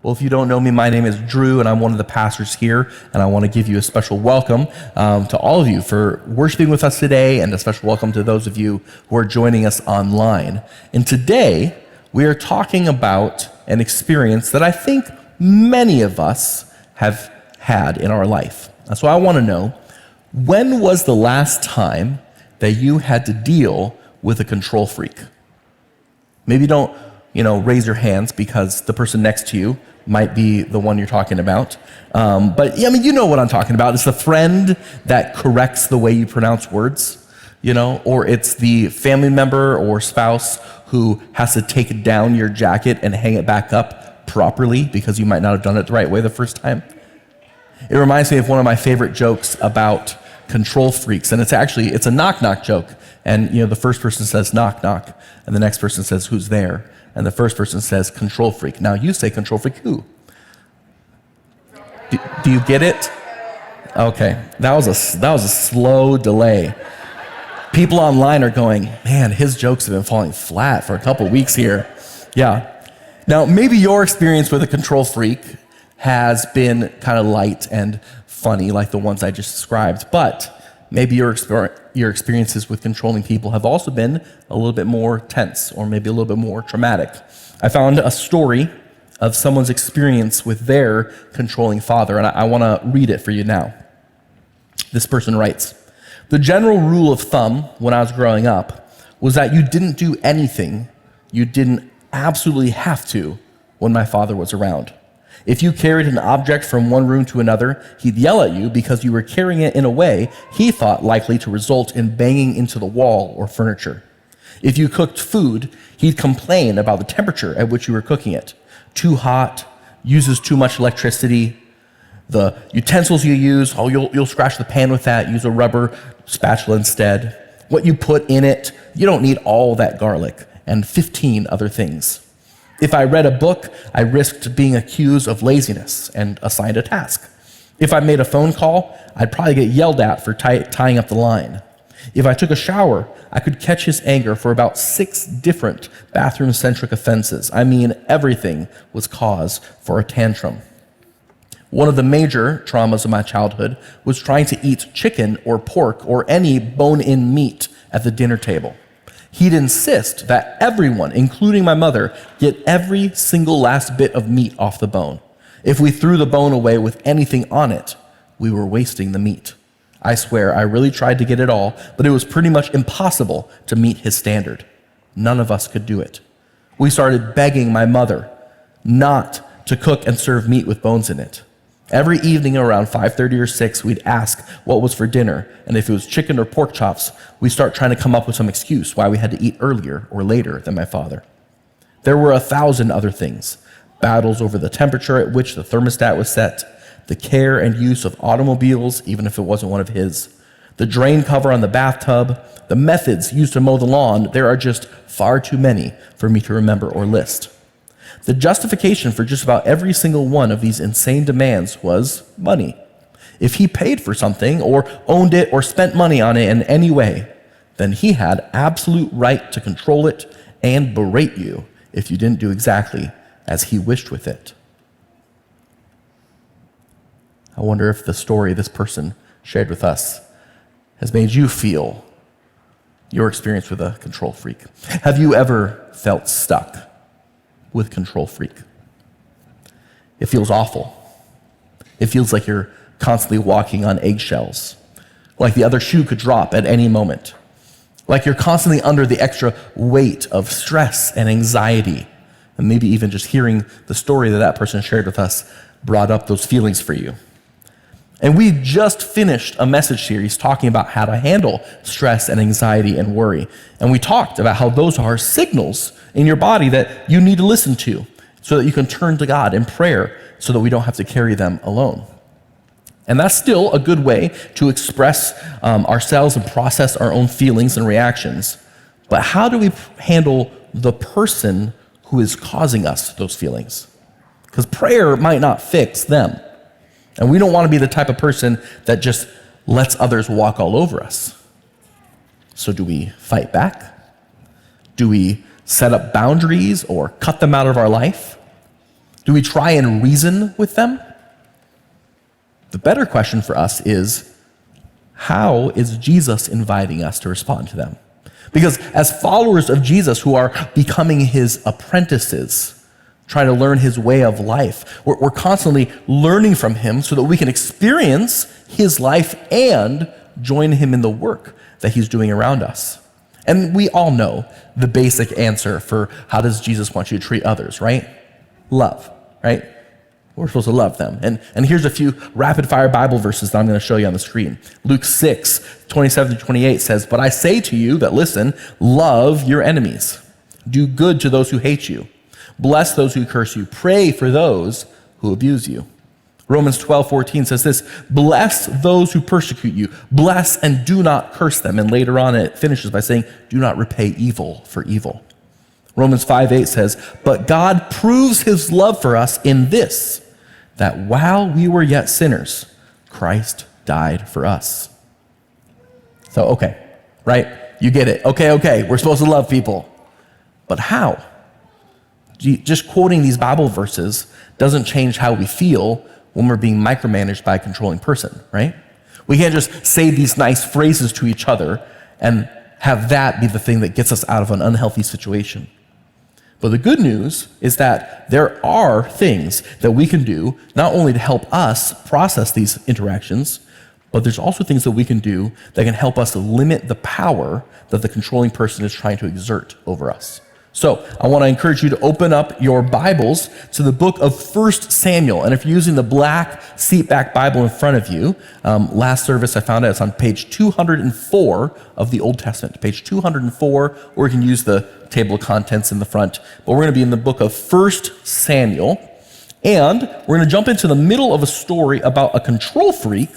Well, if you don't know me, my name is Drew, and I'm one of the pastors here, and I want to give you a special welcome to all of you for worshiping with us today, and a special welcome to those of you who are joining us online. And today, we are talking about an experience that I think many of us have had in our life. So I want to know, when was the last time that you had to deal with a control freak? Maybe don't, raise your hands because the person next to you might be the one you're talking about. But you know what I'm talking about. It's the friend that corrects the way you pronounce words, or it's the family member or spouse who has to take down your jacket and hang it back up properly because you might not have done it the right way the first time. It reminds me of one of my favorite jokes about control freaks, and it's a knock-knock joke. And the first person says knock knock, and the next person says who's there, and the first person says control freak. Now you say control freak who? Do you get it? Okay, that was a slow delay. People online are going, man, his jokes have been falling flat for a couple weeks here. Yeah. Now maybe your experience with a control freak has been kind of light and funny like the ones I just described, but maybe your experiences with controlling people have also been a little bit more tense or maybe a little bit more traumatic. I found a story of someone's experience with their controlling father, and I want to read it for you now. This person writes, "The general rule of thumb when I was growing up was that you didn't do anything you didn't absolutely have to when my father was around. If you carried an object from one room to another, he'd yell at you because you were carrying it in a way he thought likely to result in banging into the wall or furniture. If you cooked food, he'd complain about the temperature at which you were cooking it. Too hot, uses too much electricity. The utensils you use, you'll scratch the pan with that, use a rubber spatula instead. What you put in it, you don't need all that garlic, and 15 other things. If I read a book, I risked being accused of laziness and assigned a task. If I made a phone call, I'd probably get yelled at for tying up the line. If I took a shower, I could catch his anger for about 6 different bathroom-centric offenses. I mean, everything was cause for a tantrum. One of the major traumas of my childhood was trying to eat chicken or pork or any bone-in meat at the dinner table. He'd insist that everyone, including my mother, get every single last bit of meat off the bone. If we threw the bone away with anything on it, we were wasting the meat. I swear, I really tried to get it all, but it was pretty much impossible to meet his standard. None of us could do it. We started begging my mother not to cook and serve meat with bones in it. Every evening around 5:30 or 6, we'd ask what was for dinner, and if it was chicken or pork chops, we'd start trying to come up with some excuse why we had to eat earlier or later than my father. There were 1,000 other things: battles over the temperature at which the thermostat was set, the care and use of automobiles, even if it wasn't one of his, the drain cover on the bathtub, the methods used to mow the lawn. There are just far too many for me to remember or list. The justification for just about every single one of these insane demands was money. If he paid for something or owned it or spent money on it in any way, then he had absolute right to control it and berate you if you didn't do exactly as he wished with it." I wonder if the story this person shared with us has made you feel your experience with a control freak. Have you ever felt stuck with control freak? It feels awful. It feels like you're constantly walking on eggshells, like the other shoe could drop at any moment, like you're constantly under the extra weight of stress and anxiety, and maybe even just hearing the story that person shared with us brought up those feelings for you. And we just finished a message series talking about how to handle stress and anxiety and worry. And we talked about how those are signals in your body that you need to listen to so that you can turn to God in prayer so that we don't have to carry them alone. And that's still a good way to express ourselves and process our own feelings and reactions. But how do we handle the person who is causing us those feelings? Because prayer might not fix them. And we don't want to be the type of person that just lets others walk all over us. So do we fight back? Do we set up boundaries or cut them out of our life? Do we try and reason with them? The better question for us is, how is Jesus inviting us to respond to them? Because as followers of Jesus who are becoming his apprentices, trying to learn his way of life, we're constantly learning from him so that we can experience his life and join him in the work that he's doing around us. And we all know the basic answer for how does Jesus want you to treat others, right? Love, right? We're supposed to love them. And here's a few rapid-fire Bible verses that I'm going to show you on the screen. Luke 6:27-28 says, "But I say to you that listen, love your enemies. Do good to those who hate you. Bless those who curse you. Pray for those who abuse you." Romans 12:14 says this, "Bless those who persecute you. Bless and do not curse them." And later on it finishes by saying, "Do not repay evil for evil." Romans 5:8 says, "But God proves his love for us in this, that while we were yet sinners, Christ died for us." So, okay, right? You get it. Okay, we're supposed to love people. But how? Just quoting these Bible verses doesn't change how we feel when we're being micromanaged by a controlling person, right? We can't just say these nice phrases to each other and have that be the thing that gets us out of an unhealthy situation. But the good news is that there are things that we can do not only to help us process these interactions, but there's also things that we can do that can help us limit the power that the controlling person is trying to exert over us. So I want to encourage you to open up your Bibles to the book of 1 Samuel. And if you're using the black seatback Bible in front of you, last service I found out it's on page 204 of the Old Testament, page 204, or you can use the table of contents in the front. But we're going to be in the book of 1 Samuel. And we're going to jump into the middle of a story about a control freak,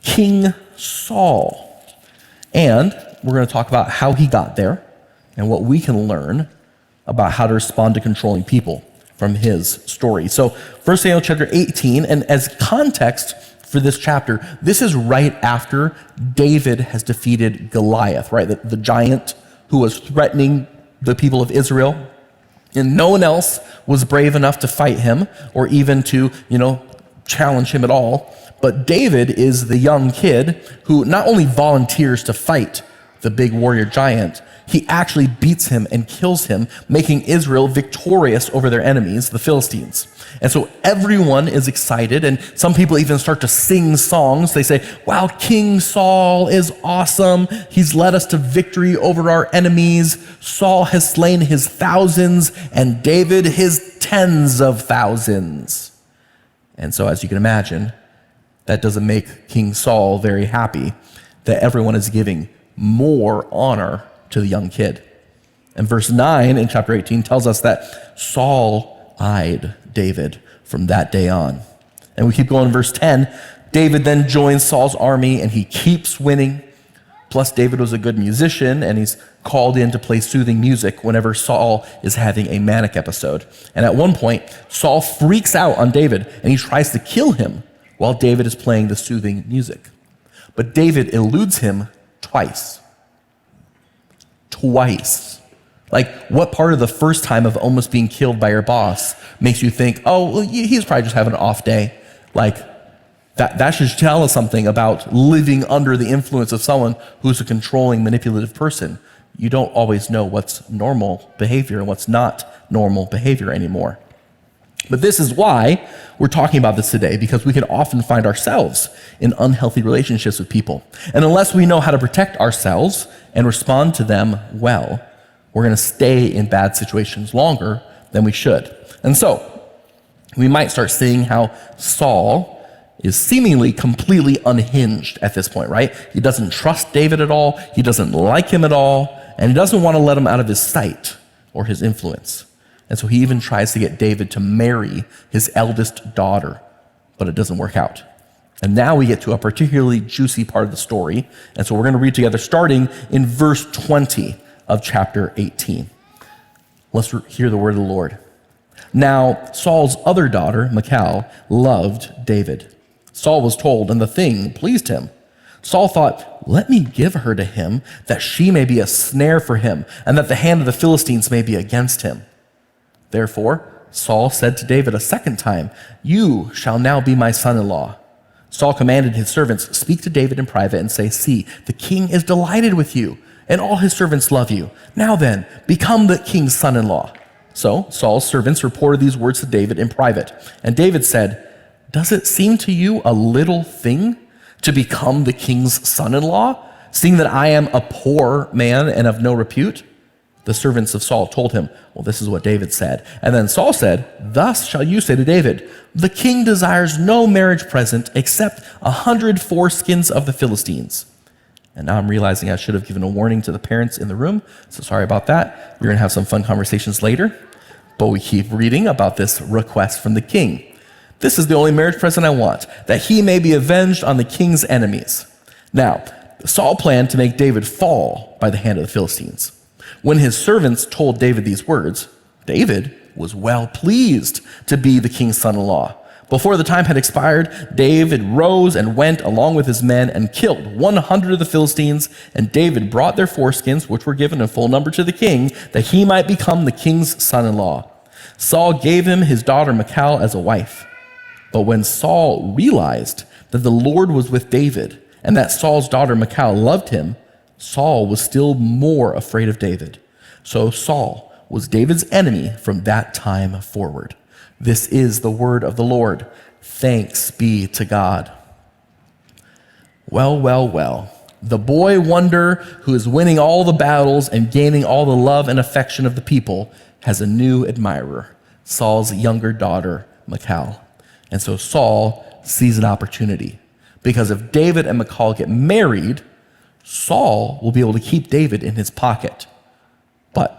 King Saul. And we're going to talk about how he got there and what we can learn about how to respond to controlling people from his story. So 1 Samuel chapter 18, and as context for this chapter, this is right after David has defeated Goliath, right? The giant who was threatening the people of Israel. And no one else was brave enough to fight him or even to, challenge him at all. But David is the young kid who not only volunteers to fight the big warrior giant, he actually beats him and kills him, making Israel victorious over their enemies, the Philistines. And so everyone is excited, and some people even start to sing songs. They say, "Wow, King Saul is awesome. He's led us to victory over our enemies. Saul has slain his thousands, and David his tens of thousands." And so as you can imagine, that doesn't make King Saul very happy that everyone is giving more honor to the young kid. And verse 9 in chapter 18 tells us that Saul eyed David from that day on. And we keep going in verse 10. David then joins Saul's army and he keeps winning. Plus David was a good musician and he's called in to play soothing music whenever Saul is having a manic episode. And at one point, Saul freaks out on David and he tries to kill him while David is playing the soothing music. But David eludes him twice. Like, what part of the first time of almost being killed by your boss makes you think, oh, well, he's probably just having an off day? Like, that should tell us something about living under the influence of someone who's a controlling, manipulative person. You don't always know what's normal behavior and what's not normal behavior anymore. But this is why we're talking about this today, because we can often find ourselves in unhealthy relationships with people. And unless we know how to protect ourselves and respond to them well, we're going to stay in bad situations longer than we should. And so we might start seeing how Saul is seemingly completely unhinged at this point, right? He doesn't trust David at all. He doesn't like him at all. And he doesn't want to let him out of his sight or his influence. And so he even tries to get David to marry his eldest daughter, but it doesn't work out. And now we get to a particularly juicy part of the story. And so we're going to read together starting in verse 20 of chapter 18. Let's hear the word of the Lord. Now, Saul's other daughter, Michal, loved David. Saul was told, and the thing pleased him. Saul thought, let me give her to him, that she may be a snare for him, and that the hand of the Philistines may be against him. Therefore, Saul said to David a second time, "You shall now be my son-in-law." Saul commanded his servants, "Speak to David in private and say, 'See, the king is delighted with you, and all his servants love you. Now then, become the king's son-in-law.'" So Saul's servants reported these words to David in private. And David said, "Does it seem to you a little thing to become the king's son-in-law, seeing that I am a poor man and of no repute?" The servants of Saul told him, "Well, this is what David said." And then Saul said, "Thus shall you say to David, 'The king desires no marriage present except 100 foreskins of the Philistines.'" And now I'm realizing I should have given a warning to the parents in the room, so sorry about that. We're going to have some fun conversations later. But we keep reading about this request from the king. "This is the only marriage present I want, that he may be avenged on the king's enemies." Now, Saul planned to make David fall by the hand of the Philistines. When his servants told David these words, David was well pleased to be the king's son-in-law. Before the time had expired, David rose and went along with his men and killed 100 of the Philistines, and David brought their foreskins, which were given in full number to the king, that he might become the king's son-in-law. Saul gave him his daughter Michal as a wife. But when Saul realized that the Lord was with David and that Saul's daughter Michal loved him, Saul was still more afraid of David. So Saul was David's enemy from that time forward. This is the word of the Lord. Thanks be to God. Well, well, well. The boy wonder who is winning all the battles and gaining all the love and affection of the people has a new admirer, Saul's younger daughter, Michal. And so Saul sees an opportunity, because if David and Michal get married, Saul will be able to keep David in his pocket. But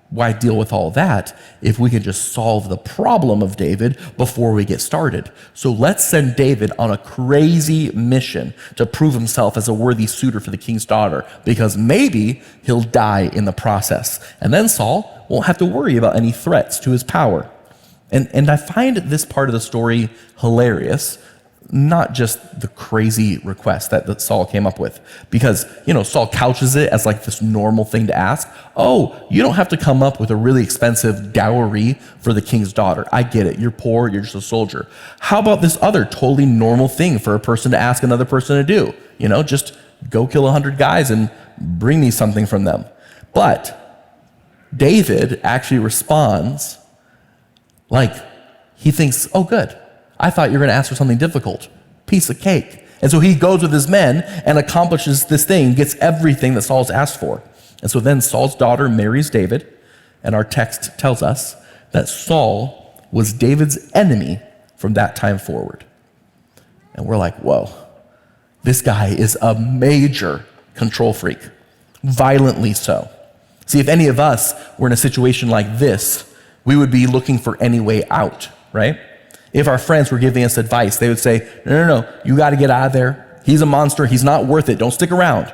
why deal with all that if we can just solve the problem of David before we get started? So let's send David on a crazy mission to prove himself as a worthy suitor for the king's daughter, because maybe he'll die in the process. And then Saul won't have to worry about any threats to his power. And I find this part of the story hilarious, not just the crazy request that Saul came up with. Because, Saul couches it as like this normal thing to ask. Oh, you don't have to come up with a really expensive dowry for the king's daughter. I get it. You're poor. You're just a soldier. How about this other totally normal thing for a person to ask another person to do? Just go kill 100 guys and bring me something from them. But David actually responds like he thinks, oh, good. I thought you were going to ask for something difficult. Piece of cake. And so he goes with his men and accomplishes this thing, gets everything that Saul's asked for. And so then Saul's daughter marries David, and our text tells us that Saul was David's enemy from that time forward. And we're like, whoa, this guy is a major control freak, violently so. See, if any of us were in a situation like this, we would be looking for any way out, right? If our friends were giving us advice, they would say, no, you got to get out of there. He's a monster. He's not worth it. Don't stick around.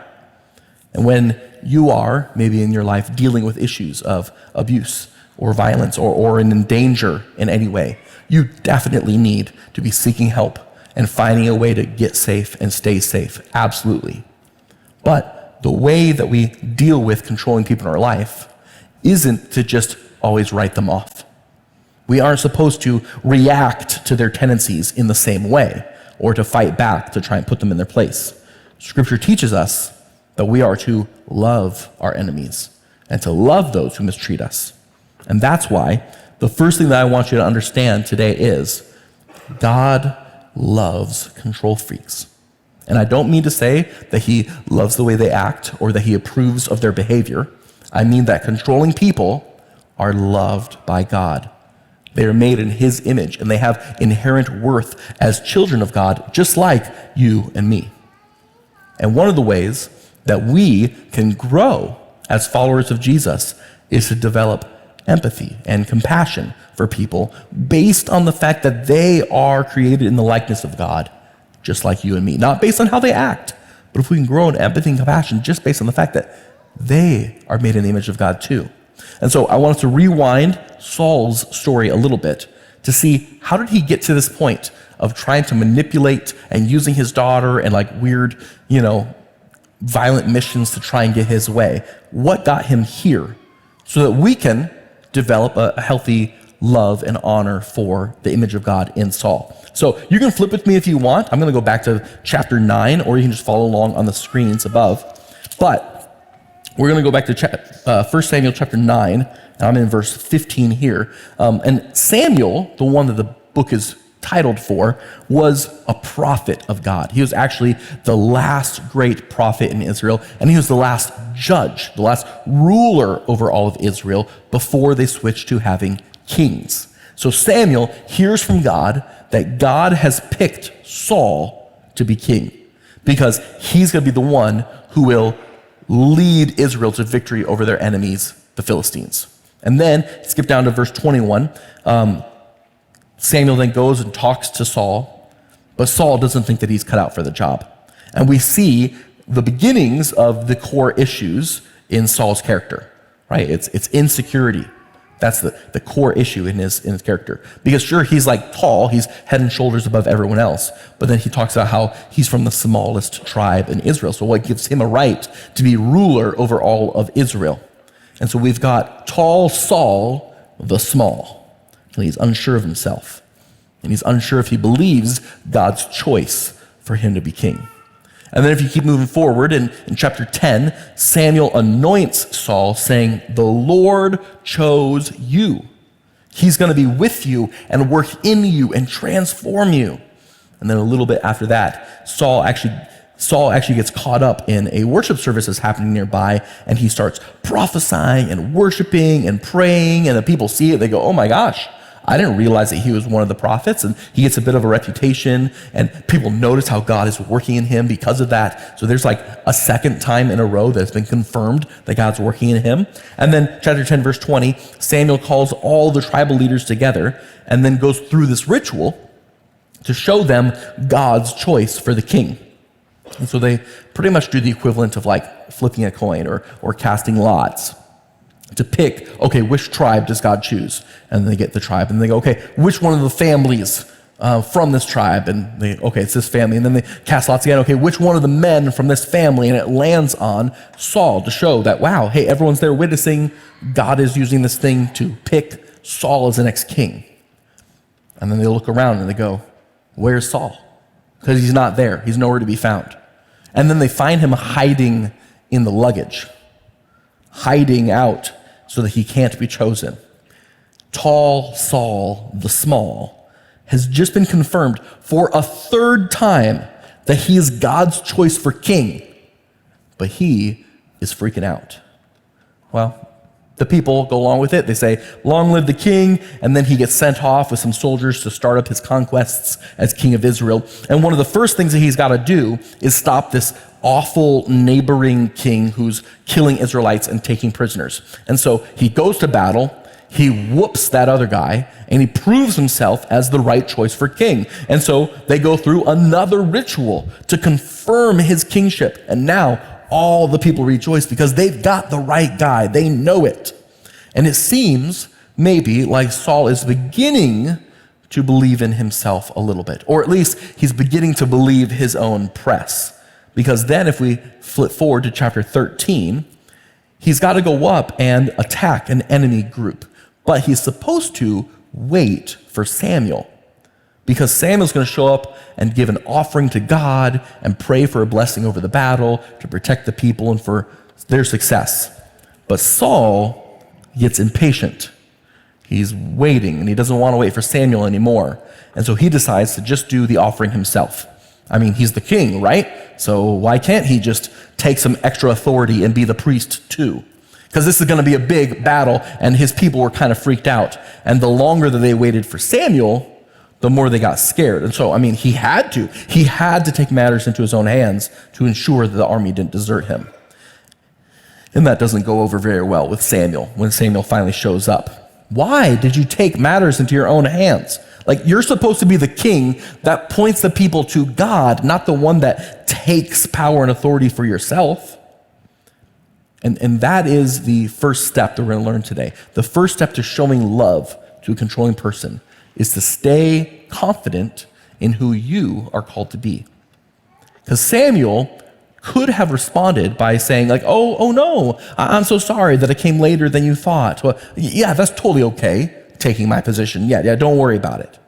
And when you are, maybe in your life, dealing with issues of abuse or violence or in danger in any way, you definitely need to be seeking help and finding a way to get safe and stay safe. Absolutely. But the way that we deal with controlling people in our life isn't to just always write them off. We aren't supposed to react to their tendencies in the same way or to fight back to try and put them in their place. Scripture teaches us that we are to love our enemies and to love those who mistreat us. And that's why the first thing that I want you to understand today is God loves control freaks. And I don't mean to say that he loves the way they act or that he approves of their behavior. I mean that controlling people are loved by God. They are made in his image, and they have inherent worth as children of God, just like you and me. And one of the ways that we can grow as followers of Jesus is to develop empathy and compassion for people based on the fact that they are created in the likeness of God, just like you and me. Not based on how they act, but if we can grow in empathy and compassion just based on the fact that they are made in the image of God too. And so I want us to rewind Saul's story a little bit to see how did he get to this point of trying to manipulate and using his daughter and like weird, violent missions to try and get his way. What got him here so that we can develop a healthy love and honor for the image of God in Saul. So you can flip with me if you want. I'm going to go back to chapter 9, or you can just follow along on the screens above. But we're going to go back to 1 Samuel chapter 9, and I'm in verse 15 here. And Samuel, the one that the book is titled for, was a prophet of God. He was actually the last great prophet in Israel, and he was the last judge, the last ruler over all of Israel before they switched to having kings. So Samuel hears from God that God has picked Saul to be king because he's going to be the one who will lead Israel to victory over their enemies, the Philistines. And then, skip down to verse 21, Samuel then goes and talks to Saul, but Saul doesn't think that he's cut out for the job. And we see the beginnings of the core issues in Saul's character, right? It's insecurity. That's the core issue in his character. Because sure, he's like tall, he's head and shoulders above everyone else, but then he talks about how he's from the smallest tribe in Israel. So what gives him a right to be ruler over all of Israel? And so we've got tall Saul, the small. And he's unsure of himself. And he's unsure if he believes God's choice for him to be king. And then if you keep moving forward, in chapter 10, Samuel anoints Saul, saying, "The Lord chose you. He's going to be with you and work in you and transform you." And then a little bit after that, Saul actually gets caught up in a worship service that's happening nearby, and he starts prophesying and worshiping and praying, and the people see it, they go, "Oh my gosh, I didn't realize that he was one of the prophets," and he gets a bit of a reputation, and people notice how God is working in him because of that. So there's like a second time in a row that it's been confirmed that God's working in him. And then chapter 10, verse 20, Samuel calls all the tribal leaders together and then goes through this ritual to show them God's choice for the king. And so they pretty much do the equivalent of like flipping a coin or casting lots to pick, okay, which tribe does God choose? And they get the tribe, and they go, okay, which one of the families from this tribe? And they, okay, it's this family. And then they cast lots again, okay, which one of the men from this family? And it lands on Saul to show that, wow, hey, everyone's there witnessing. God is using this thing to pick Saul as the next king. And then they look around and they go, where's Saul? Because he's not there. He's nowhere to be found. And then they find him hiding in the luggage, hiding out so that he can't be chosen. Tall Saul, the small, has just been confirmed for a third time that he is God's choice for king, but he is freaking out. Well, the people go along with it. They say, "Long live the king," and then he gets sent off with some soldiers to start up his conquests as king of Israel. And one of the first things that he's got to do is stop this awful neighboring king who's killing Israelites and taking prisoners. And so he goes to battle, he whoops that other guy, and he proves himself as the right choice for king. And so they go through another ritual to confirm his kingship. And now all the people rejoice because they've got the right guy. They know it. And it seems maybe like Saul is beginning to believe in himself a little bit, or at least he's beginning to believe his own press. Because then if we flip forward to chapter 13, he's got to go up and attack an enemy group. But he's supposed to wait for Samuel, because Samuel's going to show up and give an offering to God and pray for a blessing over the battle to protect the people and for their success. But Saul gets impatient. He's waiting, and he doesn't want to wait for Samuel anymore. And so he decides to just do the offering himself. I mean, he's the king, right? So why can't he just take some extra authority and be the priest too? Because this is going to be a big battle, and his people were kind of freaked out. And the longer that they waited for Samuel, the more they got scared. And so, I mean, he had to take matters into his own hands to ensure that the army didn't desert him. And that doesn't go over very well with Samuel when Samuel finally shows up. Why did you take matters into your own hands? Like, you're supposed to be the king that points the people to God, not the one that takes power and authority for yourself. And that is the first step that we're going to learn today. The first step to showing love to a controlling person is to stay confident in who you are called to be. Because Samuel could have responded by saying, like, oh no, I'm so sorry that I came later than you thought. Well, yeah, that's totally okay taking my position yet. Yeah, don't worry about it.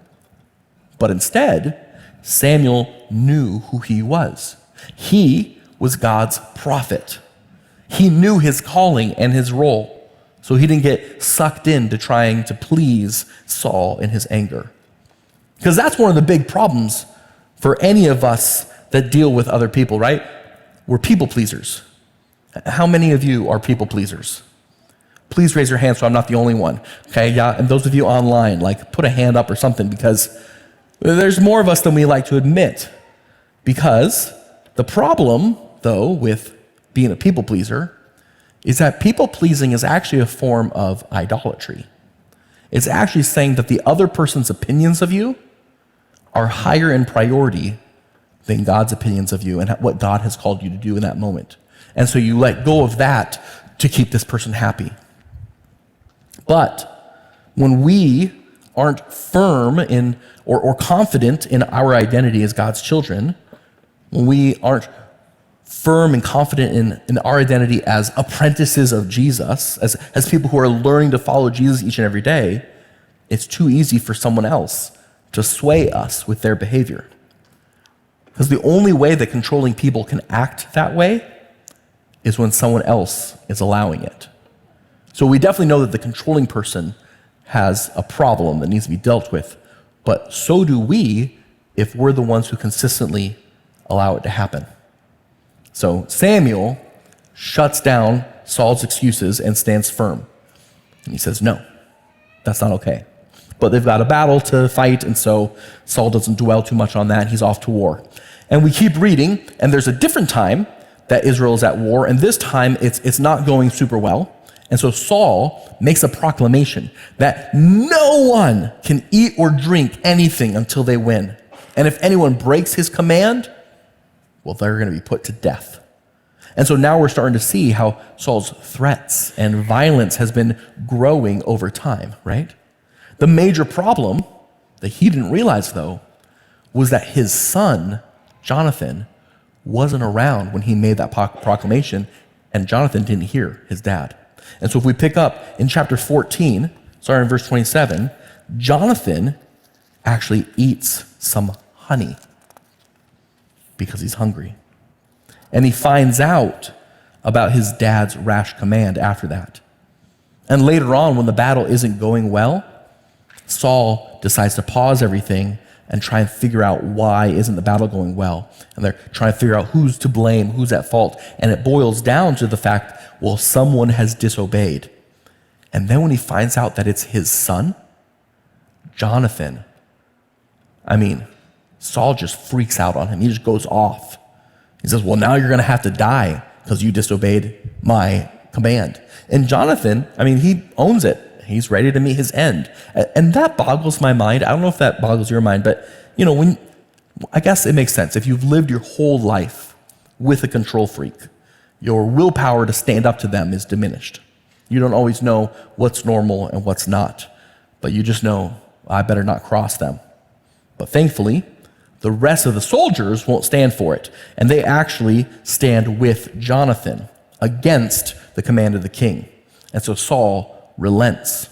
But instead, Samuel knew who he was. He was God's prophet. He knew his calling and his role, so he didn't get sucked into trying to please Saul in his anger. Because that's one of the big problems for any of us that deal with other people, right? We're people pleasers. How many of you are people pleasers? Please raise your hand so I'm not the only one. Okay, yeah, and those of you online, like put a hand up or something, because there's more of us than we like to admit. Because the problem, though, with being a people pleaser is that people pleasing is actually a form of idolatry. It's actually saying that the other person's opinions of you are higher in priority than God's opinions of you and what God has called you to do in that moment. And so you let go of that to keep this person happy. But when we aren't firm in or confident in our identity as God's children, when we aren't firm and confident in our identity as apprentices of Jesus, as people who are learning to follow Jesus each and every day, it's too easy for someone else to sway us with their behavior. Because the only way that controlling people can act that way is when someone else is allowing it. So we definitely know that the controlling person has a problem that needs to be dealt with, but so do we if we're the ones who consistently allow it to happen. So Samuel shuts down Saul's excuses and stands firm. And he says, no, that's not okay. But they've got a battle to fight, and so Saul doesn't dwell too much on that. He's off to war. And we keep reading, and there's a different time that Israel is at war, and this time it's not going super well. And so Saul makes a proclamation that no one can eat or drink anything until they win. And if anyone breaks his command, well, they're going to be put to death. And so now we're starting to see how Saul's threats and violence has been growing over time, right? The major problem that he didn't realize, though, was that his son, Jonathan, wasn't around when he made that proclamation, and Jonathan didn't hear his dad. And so if we pick up in chapter 14, starting in verse 27, Jonathan actually eats some honey because he's hungry. And he finds out about his dad's rash command after that. And later on, when the battle isn't going well, Saul decides to pause everything and try and figure out why isn't the battle going well. And they're trying to figure out who's to blame, who's at fault. And it boils down to the fact, well, someone has disobeyed. And then when he finds out that it's his son, Jonathan, Saul just freaks out on him. He just goes off. He says, well, now you're going to have to die because you disobeyed my command. And Jonathan, he owns it. He's ready to meet his end. And that boggles my mind. I don't know if that boggles your mind, but I guess it makes sense. If you've lived your whole life with a control freak, your willpower to stand up to them is diminished. You don't always know what's normal and what's not, but you just know, I better not cross them. But thankfully, the rest of the soldiers won't stand for it, and they actually stand with Jonathan against the command of the king. And so Saul relents,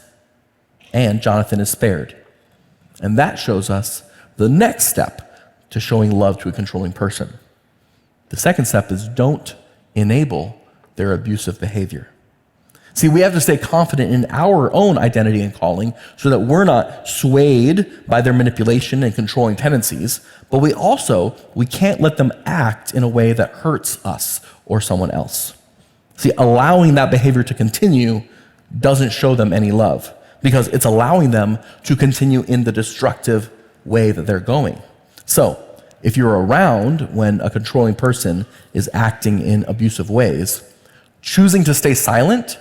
and Jonathan is spared. And that shows us the next step to showing love to a controlling person. The second step is don't enable their abusive behavior. See, we have to stay confident in our own identity and calling so that we're not swayed by their manipulation and controlling tendencies, but we can't let them act in a way that hurts us or someone else. See, allowing that behavior to continue doesn't show them any love because it's allowing them to continue in the destructive way that they're going. So, if you're around when a controlling person is acting in abusive ways, choosing to stay silent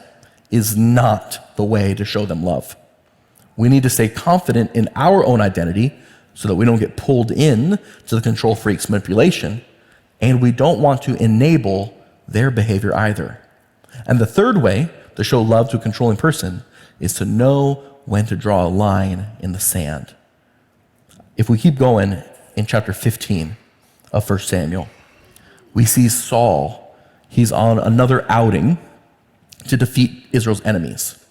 is not the way to show them love. We need to stay confident in our own identity so that we don't get pulled in to the control freak's manipulation, and we don't want to enable their behavior either. And the third way to show love to a controlling person is to know when to draw a line in the sand. If we keep going in chapter 15 of 1 Samuel, we see Saul. He's on another outing to defeat Israel's enemies.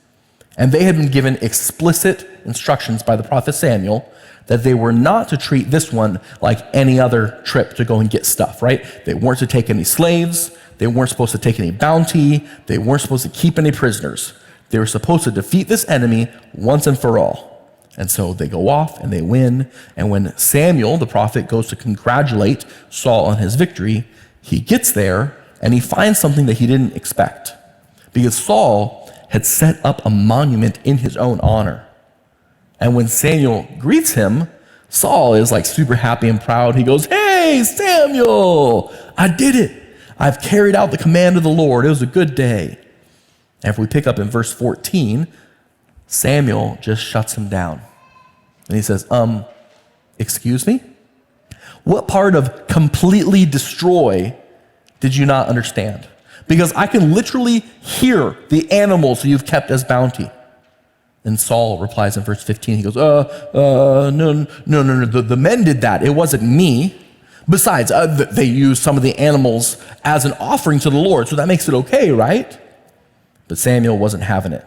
And they had been given explicit instructions by the prophet Samuel that they were not to treat this one like any other trip to go and get stuff, right? They weren't to take any slaves. They weren't supposed to take any bounty. They weren't supposed to keep any prisoners. They were supposed to defeat this enemy once and for all. And so they go off and they win. And when Samuel, the prophet, goes to congratulate Saul on his victory, he gets there and he finds something that he didn't expect. Because Saul had set up a monument in his own honor. And when Samuel greets him, Saul is like super happy and proud. He goes, "Hey, Samuel, I did it. I've carried out the command of the Lord. It was a good day." And if we pick up in verse 14, Samuel just shuts him down. And he says, excuse me? What part of completely destroy did you not understand? Because I can literally hear the animals you've kept as bounty. And Saul replies in verse 15, he goes, no. The men did that. It wasn't me. Besides, they used some of the animals as an offering to the Lord, so that makes it okay, right? But Samuel wasn't having it.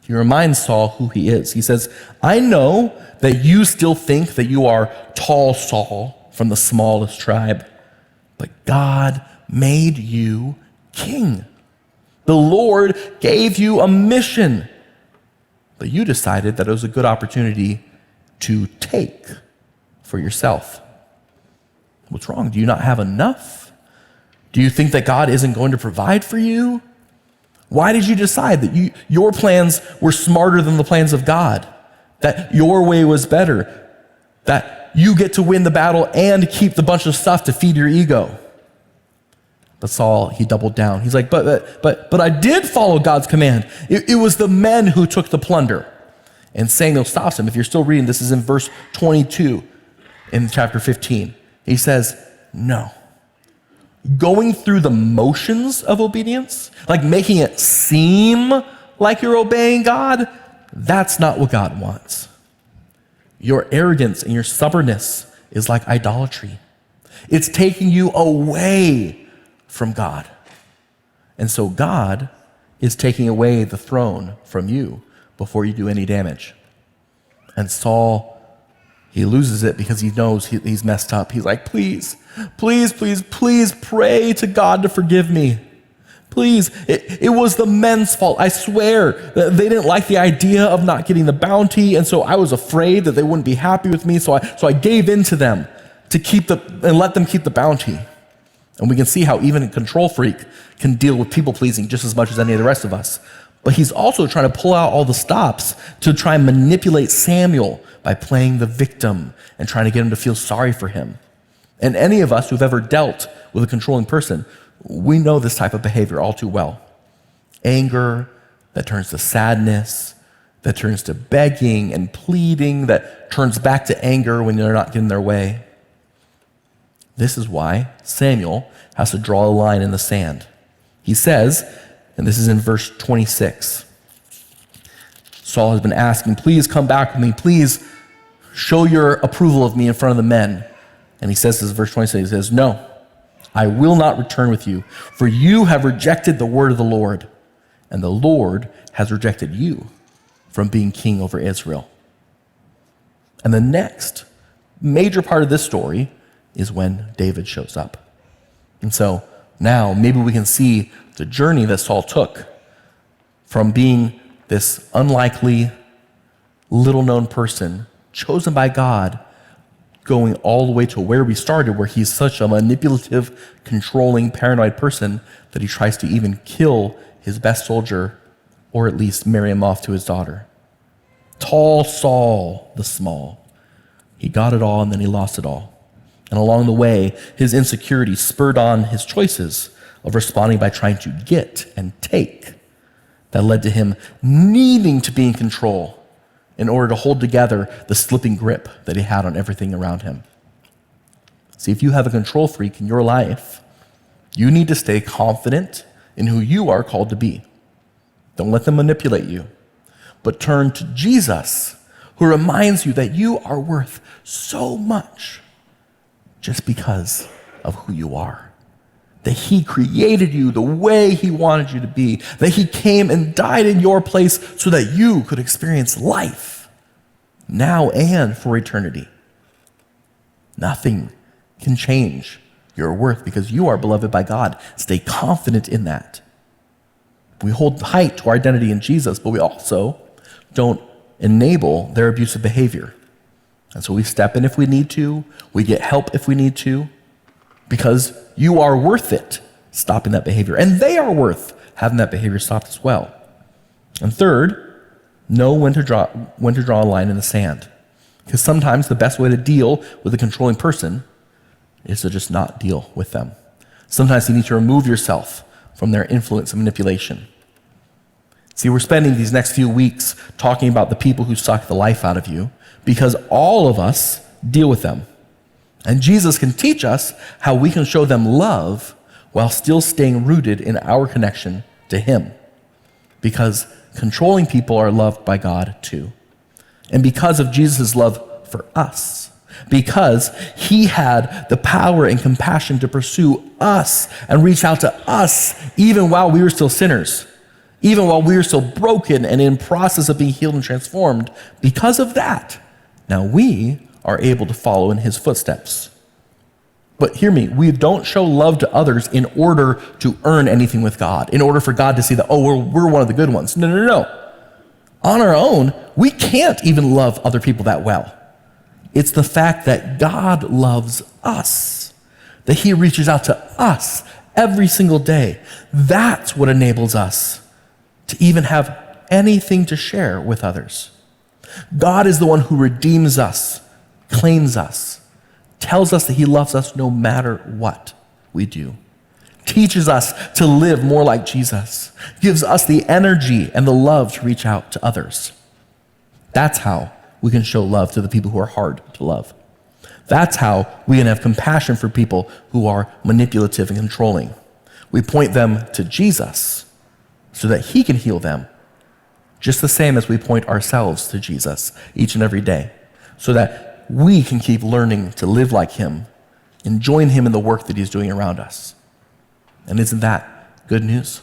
He reminds Saul who he is. He says, "I know that you still think that you are tall Saul from the smallest tribe, but God made you king. The Lord gave you a mission, but you decided that it was a good opportunity to take for yourself. What's wrong? Do you not have enough? Do you think that God isn't going to provide for you? Why did you decide that your plans were smarter than the plans of God? That your way was better? That you get to win the battle and keep the bunch of stuff to feed your ego?" But Saul, he doubled down. He's like, but I did follow God's command. It was the men who took the plunder. And Samuel stops him. If you're still reading, this is in verse 22 in chapter 15. He says, "No. Going through the motions of obedience, like making it seem like you're obeying God, that's not what God wants. Your arrogance and your stubbornness is like idolatry. It's taking you away from God. And so God is taking away the throne from you before you do any damage." And Saul, he loses it because he knows he's messed up. He's like, please pray to God to forgive me. Please, it was the men's fault. I swear they didn't like the idea of not getting the bounty, and so I was afraid that they wouldn't be happy with me, so I gave in to them and let them keep the bounty. And we can see how even a control freak can deal with people pleasing just as much as any of the rest of us. But he's also trying to pull out all the stops to try and manipulate Samuel by playing the victim and trying to get him to feel sorry for him. And any of us who've ever dealt with a controlling person, we know this type of behavior all too well. Anger that turns to sadness, that turns to begging and pleading, that turns back to anger when they're not getting their way. This is why Samuel has to draw a line in the sand. He says, and this is in verse 26, Saul has been asking, "Please come back with me. Please show your approval of me in front of the men." And he says this, verse 26, he says, "No, I will not return with you, for you have rejected the word of the Lord, and the Lord has rejected you from being king over Israel." And the next major part of this story is when David shows up. And so now maybe we can see the journey that Saul took from being this unlikely, little-known person chosen by God, going all the way to where we started, where he's such a manipulative, controlling, paranoid person that he tries to even kill his best soldier, or at least marry him off to his daughter. Tall Saul the small. He got it all and then he lost it all. And along the way, his insecurities spurred on his choices of responding by trying to get and take. That led to him needing to be in control in order to hold together the slipping grip that he had on everything around him. See, if you have a control freak in your life, you need to stay confident in who you are called to be. Don't let them manipulate you, but turn to Jesus, who reminds you that you are worth so much just because of who you are. that he created you the way he wanted you to be, that he came and died in your place so that you could experience life now and for eternity. Nothing can change your worth because you are beloved by God. Stay confident in that. We hold tight to our identity in Jesus, but we also don't enable their abusive behavior. And so we step in if we need to, we get help if we need to, because you are worth it stopping that behavior. And they are worth having that behavior stopped as well. And third, know when to draw a line in the sand. Because sometimes the best way to deal with a controlling person is to just not deal with them. Sometimes you need to remove yourself from their influence and manipulation. See, we're spending these next few weeks talking about the people who suck the life out of you because all of us deal with them. And Jesus can teach us how we can show them love while still staying rooted in our connection to him. Because controlling people are loved by God too. And because of Jesus' love for us, because he had the power and compassion to pursue us and reach out to us even while we were still sinners, even while we were still broken and in process of being healed and transformed, because of that, now we are able to follow in his footsteps. But hear me, we don't show love to others in order to earn anything with God, in order for God to see that, oh, we're one of the good ones. No. On our own, we can't even love other people that well. It's the fact that God loves us, that he reaches out to us every single day. That's what enables us to even have anything to share with others. God is the one who redeems us, claims us, tells us that he loves us no matter what we do, teaches us to live more like Jesus, gives us the energy and the love to reach out to others. That's how we can show love to the people who are hard to love. That's how we can have compassion for people who are manipulative and controlling. We point them to Jesus so that he can heal them, just the same as we point ourselves to Jesus each and every day, so that we can keep learning to live like him and join him in the work that he's doing around us. And isn't that good news?